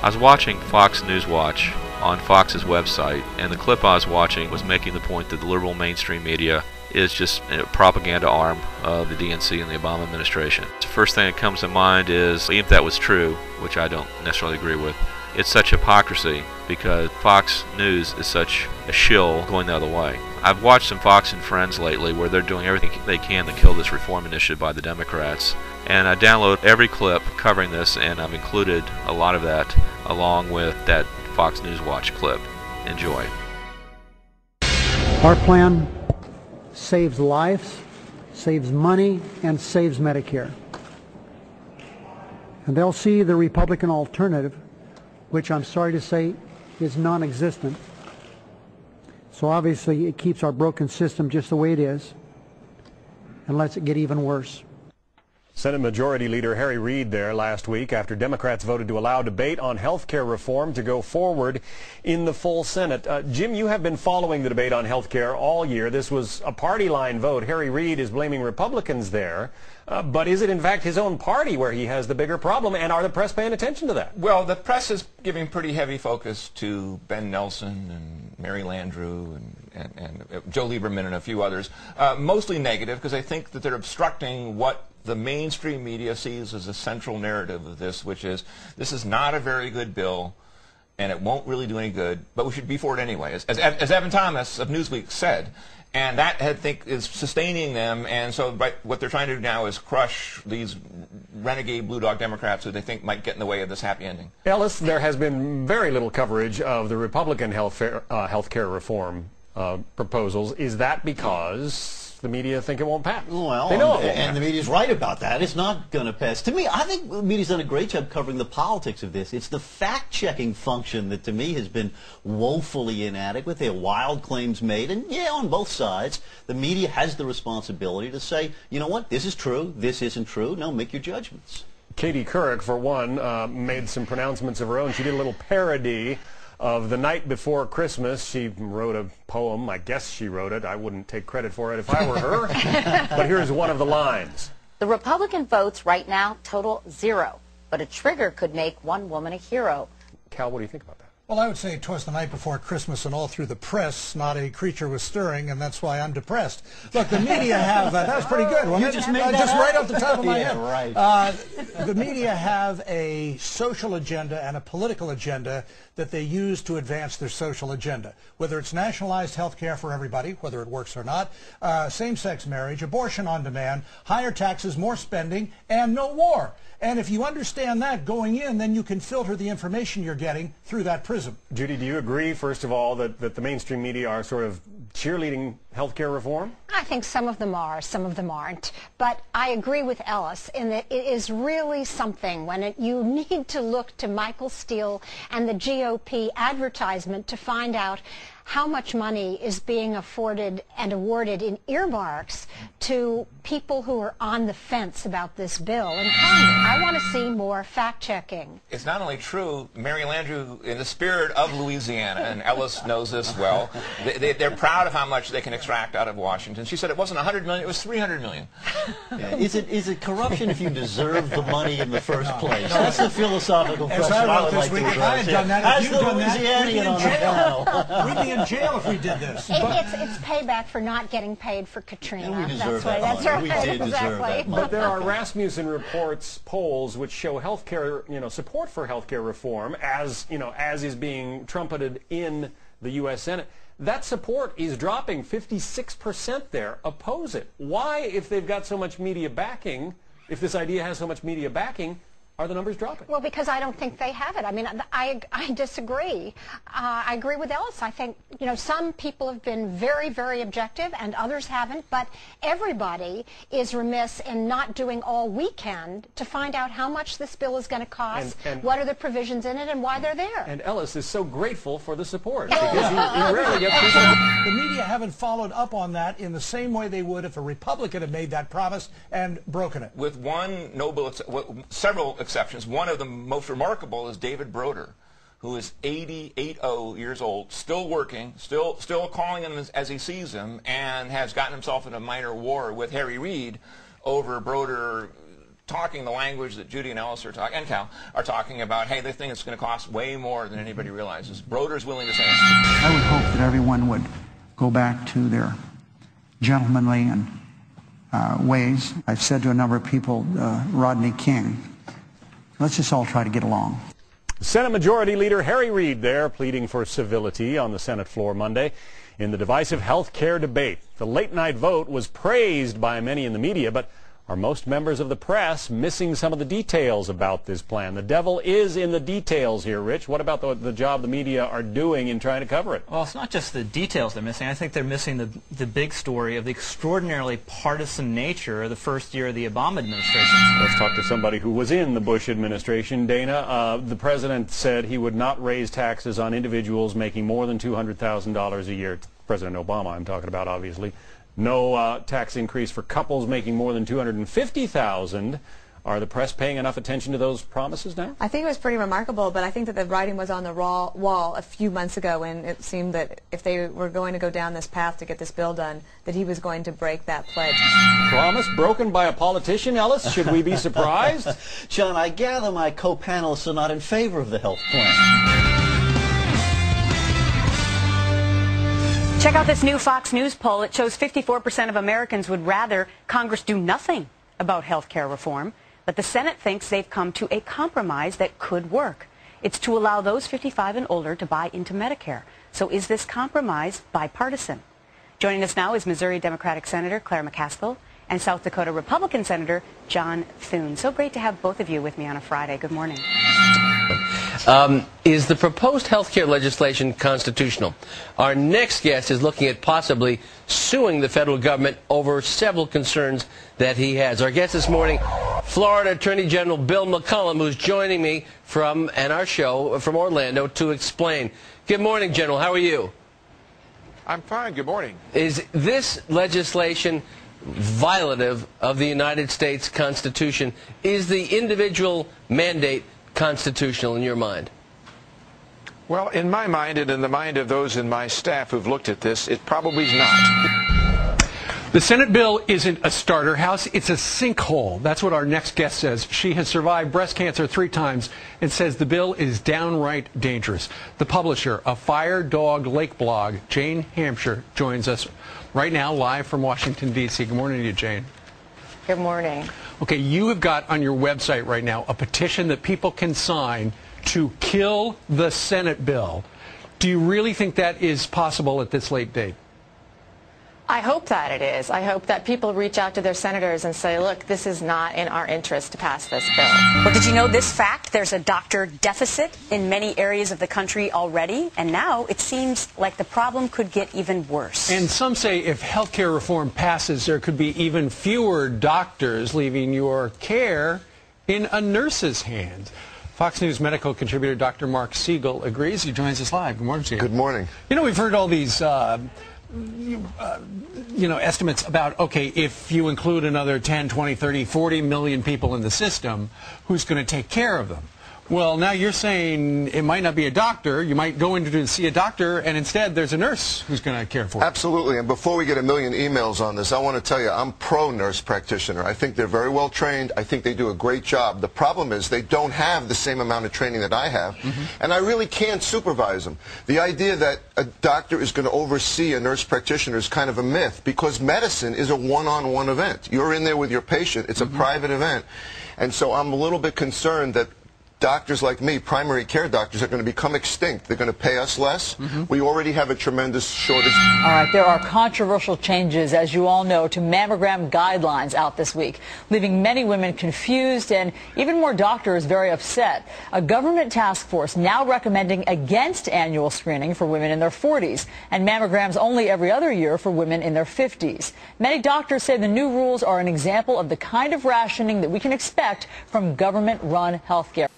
I was watching Fox News Watch on Fox's website, and the clip I was watching was making the point that the liberal mainstream media is just a propaganda arm of the DNC and the Obama administration. The first thing that comes to mind is, even if that was true, which I don't necessarily agree with, it's such hypocrisy because Fox News is such a shill going the other way. I've watched some Fox and Friends lately where they're doing everything they can to kill this reform initiative by the Democrats, and I download every clip covering this, and I've included a lot of that along with that Fox News Watch clip. Enjoy. Our plan saves lives, saves money, and saves Medicare. And they'll see the Republican alternative, which I'm sorry to say is non-existent. So obviously it keeps our broken system just the way it is and lets it get even worse. Senate Majority Leader Harry Reid there last week after Democrats voted to allow debate on health care reform to go forward in the full Senate. Jim, you have been following the debate on health care all year. This was a party line vote. Harry Reid is blaming Republicans there. But is it in fact his own party where he has the bigger problem, and are the press paying attention to that? Well, the press is giving pretty heavy focus to Ben Nelson and Mary Landrieu and Joe Lieberman and a few others, mostly negative because they think that they're obstructing what the mainstream media sees as a central narrative of this, which is this is not a very good bill and it won't really do any good, but we should be for it anyway, as Evan Thomas of Newsweek said. And that, I think, is sustaining them, and so what they're trying to do now is crush these renegade Blue Dog Democrats who they think might get in the way of this happy ending. Ellis, there has been very little coverage of the Republican health care reform proposals. Is that because the media think it won't pass? Well, they know and the media's right about that. It's not going to pass. To me, I think the media's done a great job covering the politics of this. It's the fact-checking function that, to me, has been woefully inadequate. There are wild claims made, and yeah, on both sides, the media has the responsibility to say, you know what, this is true, this isn't true. Now make your judgments. Katie Couric, for one, made some pronouncements of her own. She did a little parody of The Night Before Christmas. She wrote a poem. I guess she wrote it. I wouldn't take credit for it if I were her. But here's one of the lines. The Republican votes right now total 0, but a trigger could make one woman a hero. Cal, what do you think about that? Well, I would say 'twas the night before Christmas, and all through the press, not a creature was stirring, and that's why I'm depressed. Look, the media have, that was pretty good, wasn't it? Just made that just up? right off the top of my head. Right. The media have a social agenda and a political agenda that they use to advance their social agenda, whether it's nationalized health care for everybody, whether it works or not, same-sex marriage, abortion on demand, higher taxes, more spending, and no war. And if you understand that going in, then you can filter the information you're getting through that prism. Judy, do you agree, first of all, that the mainstream media are sort of cheerleading health care reform? I think some of them are, some of them aren't. But I agree with Ellis in that it is really something when you need to look to Michael Steele and the GOP advertisement to find out how much money is being afforded and awarded in earmarks to people who are on the fence about this bill. And I want to see more fact-checking. It's not only true, Mary Landrieu, in the spirit of Louisiana, and Ellis knows this well, they're proud of how much they can extract out of Washington. She said it wasn't $100 million, it was $300 million. Yeah. Is it corruption if you deserve the money in the first place? That's the philosophical question I would like to address. I had done that. As the Louisianian on the panel. We'd be in jail if we did this. It's payback for not getting paid for Katrina. And we deserve That's that right. money. That's right. We did deserve Exactly. that money. But there are Rasmussen Reports polls which show healthcare, support for healthcare reform as is being trumpeted in the U.S. Senate. That support is dropping. 56% there oppose it. Why, if they've got so much media backing, if this idea has so much media backing, are the numbers dropping? Well, because I don't think they have it. I mean, I disagree. I agree with Ellis. I think, some people have been very, very objective and others haven't, but everybody is remiss in not doing all we can to find out how much this bill is going to cost, and what are the provisions in it, and why they're there. And Ellis is so grateful for the support because he rarely gets people. The media haven't followed up on that in the same way they would if a Republican had made that promise and broken it. With several exceptions. One of the most remarkable is David Broder, who is 80 years old, still working, still calling him as he sees him, and has gotten himself in a minor war with Harry Reid over Broder talking the language that Judy and Ellis are talking, and Cal are talking about, hey, they think it's going to cost way more than anybody realizes. Broder's willing to say it. I would hope that everyone would go back to their gentlemanly and ways. I've said to a number of people, Rodney King, let's just all try to get along. Senate Majority Leader Harry Reid there pleading for civility on the Senate floor Monday in the divisive health care debate. The late-night vote was praised by many in the media, but are most members of the press missing some of the details about this plan? The devil is in the details here, Rich. What about the job the media are doing in trying to cover it? Well, it's not just the details they're missing. I think they're missing the big story of the extraordinarily partisan nature of the first year of the Obama administration. Let's talk to somebody who was in the Bush administration. Dana, the president said he would not raise taxes on individuals making more than $200,000 a year. President Obama, I'm talking about, obviously. No tax increase for couples making more than $250,000. Are the press paying enough attention to those promises now? I think it was pretty remarkable, but I think that the writing was on the wall a few months ago when it seemed that if they were going to go down this path to get this bill done, that he was going to break that pledge. Promise broken by a politician, Ellis? Should we be surprised? John, I gather my co-panelists are not in favor of the health plan. Check out this new Fox News poll. It shows 54% of Americans would rather Congress do nothing about health care reform, but the Senate thinks they've come to a compromise that could work. It's to allow those 55 and older to buy into Medicare. So is this compromise bipartisan? Joining us now is Missouri Democratic Senator Claire McCaskill and South Dakota Republican Senator John Thune. So great to have both of you with me on a Friday. Good morning. Is the proposed health care legislation constitutional? Our next guest is looking at possibly suing the federal government over several concerns that he has. Our guest this morning, Florida Attorney General Bill McCollum, who's joining me from our show from Orlando to explain. Good morning, General. How are you? I'm fine. Good morning. Is this legislation violative of the United States Constitution? Is the individual mandate constitutional in your mind? Well, in my mind and in the mind of those in my staff who've looked at this, it probably is not. The Senate bill isn't a starter house, it's a sinkhole. That's what our next guest says. She has survived breast cancer 3 times and says the bill is downright dangerous. The publisher of Fire Dog Lake blog, Jane Hampshire, joins us right now live from Washington, D.C. Good morning to you, Jane. Good morning. Okay, you have got on your website right now a petition that people can sign to kill the Senate bill. Do you really think that is possible at this late date? I hope that it is. I hope that people reach out to their senators and say, look, this is not in our interest to pass this bill. Well, did you know this fact? There's a doctor deficit in many areas of the country already, and now it seems like the problem could get even worse. And some say if health care reform passes, there could be even fewer doctors, leaving your care in a nurse's hands. Fox News medical contributor Dr. Mark Siegel agrees. He joins us live. Good morning, Siegel. Good morning. You know, we've heard all these estimates about, okay, if you include another 10, 20, 30, 40 million people in the system, who's going to take care of them? Well, now you're saying it might not be a doctor. You might go in to see a doctor, and instead there's a nurse who's going to care for you. Absolutely. And before we get a million emails on this, I want to tell you I'm pro-nurse practitioner. I think they're very well trained. I think they do a great job. The problem is they don't have the same amount of training that I have, and I really can't supervise them. The idea that a doctor is going to oversee a nurse practitioner is kind of a myth, because medicine is a one-on-one event. You're in there with your patient. It's a private event. And so I'm a little bit concerned that doctors like me, primary care doctors, are going to become extinct. They're going to pay us less. We already have a tremendous shortage. All right, there are controversial changes, as you all know, to mammogram guidelines out this week, leaving many women confused and even more doctors very upset. A government task force now recommending against annual screening for women in their 40s and mammograms only every other year for women in their 50s. Many doctors say the new rules are an example of the kind of rationing that we can expect from government-run health care.